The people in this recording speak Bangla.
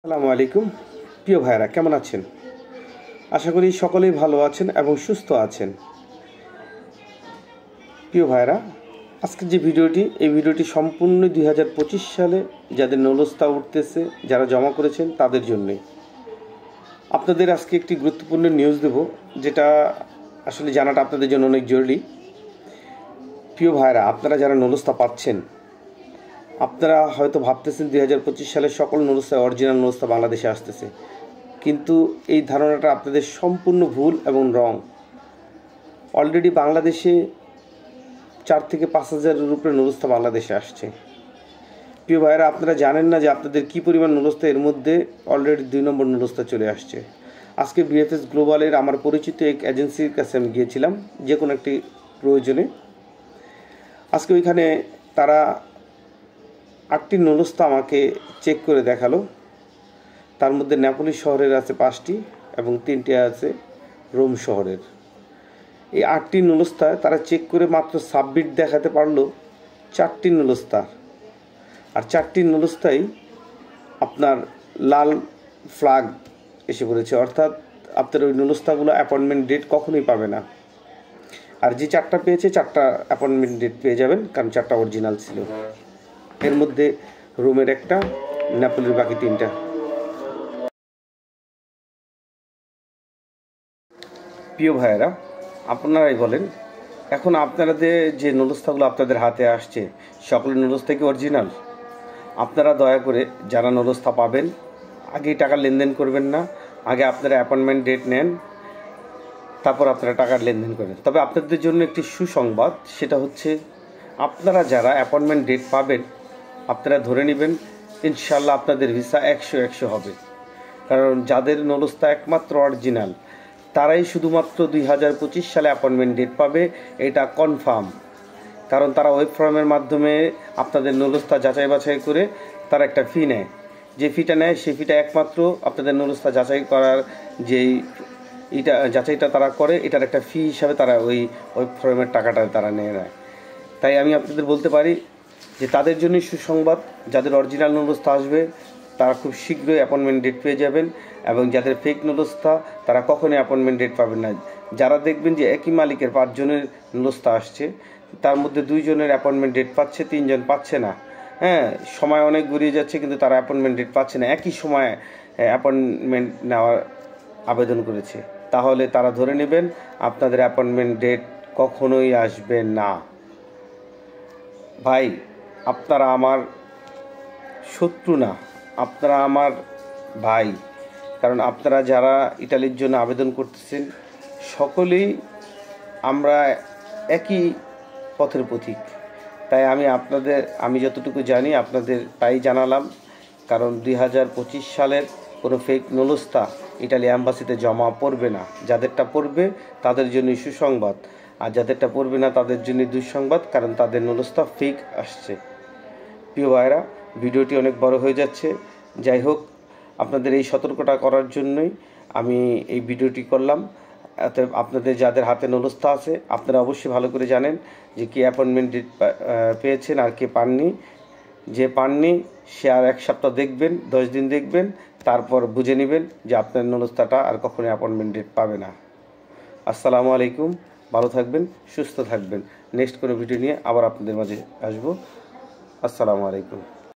আসসালামু আলাইকুম প্রিয় ভাইরা, কেমন আছেন? আশা করি সকলেই ভালো আছেন এবং সুস্থ আছেন। প্রিয় ভাইরা, আজকের যে এই ভিডিওটি সম্পূর্ণ 2025 সালে যাদের নলস্তা উঠতেছে, যারা জমা করেছেন তাদের জন্যই। আপনাদের আজকে একটি গুরুত্বপূর্ণ নিউজ দেব, যেটা আসলে জানাটা আপনাদের জন্য অনেক জরুরি। প্রিয় ভাইরা, আপনারা যারা নলস্তা পাচ্ছেন, আপনারা হয়তো ভাবতেছেন 2025 সালের সকল নলস্তা অরিজিনাল নলস্তা বাংলাদেশে আসতেছে, কিন্তু এই ধারণাটা আপনাদের সম্পূর্ণ ভুল এবং রং। অলরেডি বাংলাদেশে 4 থেকে 5 হাজারের উপরে নলস্তা বাংলাদেশে আসছে। প্রিয় ভাইয়েরা, আপনারা জানেন না যে আপনাদের কী পরিমাণ নলস্তা, এর মধ্যে অলরেডি 2 নম্বর নলস্তা চলে আসছে। আজকে বিএফএস গ্লোবালের আমার পরিচিত এক এজেন্সির কাছে আমি গিয়েছিলাম যে কোনো একটি প্রয়োজনে। আজকে ওইখানে তারা 8টি নলস্তা আমাকে চেক করে দেখালো। তার মধ্যে নেপোলি শহরের আছে 5টি এবং 3টি আছে রোম শহরের। এই 8টি নলস্তায় তারা চেক করে মাত্র সাবমিট দেখাতে পারলো 4টি নলস্তা, আর 4টি নলস্তাই আপনার লাল ফ্ল্যাগ এসে পড়েছে, অর্থাৎ আপনার ওই নলস্তাগুলো অ্যাপয়েন্টমেন্ট ডেট কখনোই পাবে না। আর যে 4টা পেয়েছে 4টা অ্যাপয়েন্টমেন্ট ডেট পেয়ে যাবেন, কারণ 4টা অরিজিনাল ছিল। এর মধ্যে রোমের একটা, নেপোলির বাকি 3টা। প্রিয় ভাইয়েরা, আপনারাই বলেন, এখন আপনাদের যে নলস্তাগুলো আপনাদের হাতে আসছে, সকল নলস্তা কি অরিজিনাল? আপনারা দয়া করে যারা নলস্তা পাবেন, আগেই টাকা লেনদেন করবেন না। আগে আপনারা অ্যাপয়েন্টমেন্ট ডেট নেন, তারপর আপনারা টাকার লেনদেন করেন। তবে আপনাদের জন্য একটি সুসংবাদ, সেটা হচ্ছে আপনারা যারা অ্যাপয়েন্টমেন্ট ডেট পাবেন, আপনারা ধরে নেবেন ইনশাল্লাহ আপনাদের ভিসা 100 হবে। কারণ যাদের নলস্তা একমাত্র অরিজিনাল, তারাই শুধুমাত্র 2025 সালে অ্যাপয়েন্টমেন্ট ডেট পাবে, এটা কনফার্ম। কারণ তারা ওয়েব ফর্মের মাধ্যমে আপনাদের নলস্তা যাচাই বাছাই করে তারা একটা ফি নেয়। যে ফিটা নেয় সেই ফিটা একমাত্র আপনাদের নলস্তা যাচাই করার যেই যাচাইটা তারা করে, এটার একটা ফি হিসাবে তারা ওই ওয়েব ফর্মের টাকাটা তারা নিয়ে নেয়। তাই আমি আপনাদের বলতে পারি যে তাদের জন্যই সুসংবাদ, যাদের অরিজিনাল নলস্তা আসবে তারা খুব শীঘ্রই অ্যাপয়েন্টমেন্ট ডেট পেয়ে যাবেন, এবং যাদের ফেক নলস্তা তারা কখনোই অ্যাপয়েন্টমেন্ট ডেট পাবেন না। যারা দেখবেন যে একই মালিকের 5 জনের নলস্তা আসছে, তার মধ্যে 2 জনের অ্যাপয়েন্টমেন্ট ডেট পাচ্ছে, 3 জন পাচ্ছে না। সময় অনেক গড়িয়ে যাচ্ছে, কিন্তু তারা অ্যাপয়েন্টমেন্ট ডেট পাচ্ছে না, একই সময়ে অ্যাপয়েন্টমেন্ট নেওয়ার আবেদন করেছে, তাহলে তারা ধরে নেবেন আপনাদের অ্যাপয়েন্টমেন্ট ডেট কখনোই আসবে না। ভাই, আপনারা আমার শত্রু না, আপনারা আমার ভাই। কারণ আপনারা যারা ইটালির জন্য আবেদন করতেছেন, সকলেই আমরা একই পথের পথিক। তাই আমি যতটুকু জানি আপনাদের তাই জানালাম। কারণ 2025 সালের কোনো ফেক নলস্তা ইটালি অ্যাম্বাসিতে জমা পড়বে না। যাদেরটা পড়বে তাদের জন্যই সুসংবাদ, আর যাদেরটা পড়বে না তাদের জন্য দুঃসংবাদ, কারণ তাদের নলস্তা ফেক আসছে। প্রিয় ভাইরা, ভিডিওটি অনেক বড় হয়ে যাচ্ছে। যাই হোক, আপনাদের এই সতর্কতা করার জন্যই আমি এই ভিডিওটি করলাম। অতএব আপনাদের যাদের হাতে নলস্তা আছে, আপনারা অবশ্যই ভালো করে জানেন যে কে অ্যাপয়েন্টমেন্ট ডেট পেয়েছেন আর কে পাননি। যে পাননি সে আর 1 সপ্তাহ দেখবেন, 10 দিন দেখবেন, তারপর বুঝে নেবেন যে আপনার নলস্তাটা আর কখনোই অ্যাপয়েন্টমেন্ট ডেট পাবে না। আসসালামু আলাইকুম, ভালো থাকবেন, সুস্থ থাকবেন। নেক্সট কোনো ভিডিও নিয়ে আবার আপনাদের মাঝে আসবো। আসসালামু আলাইকুম।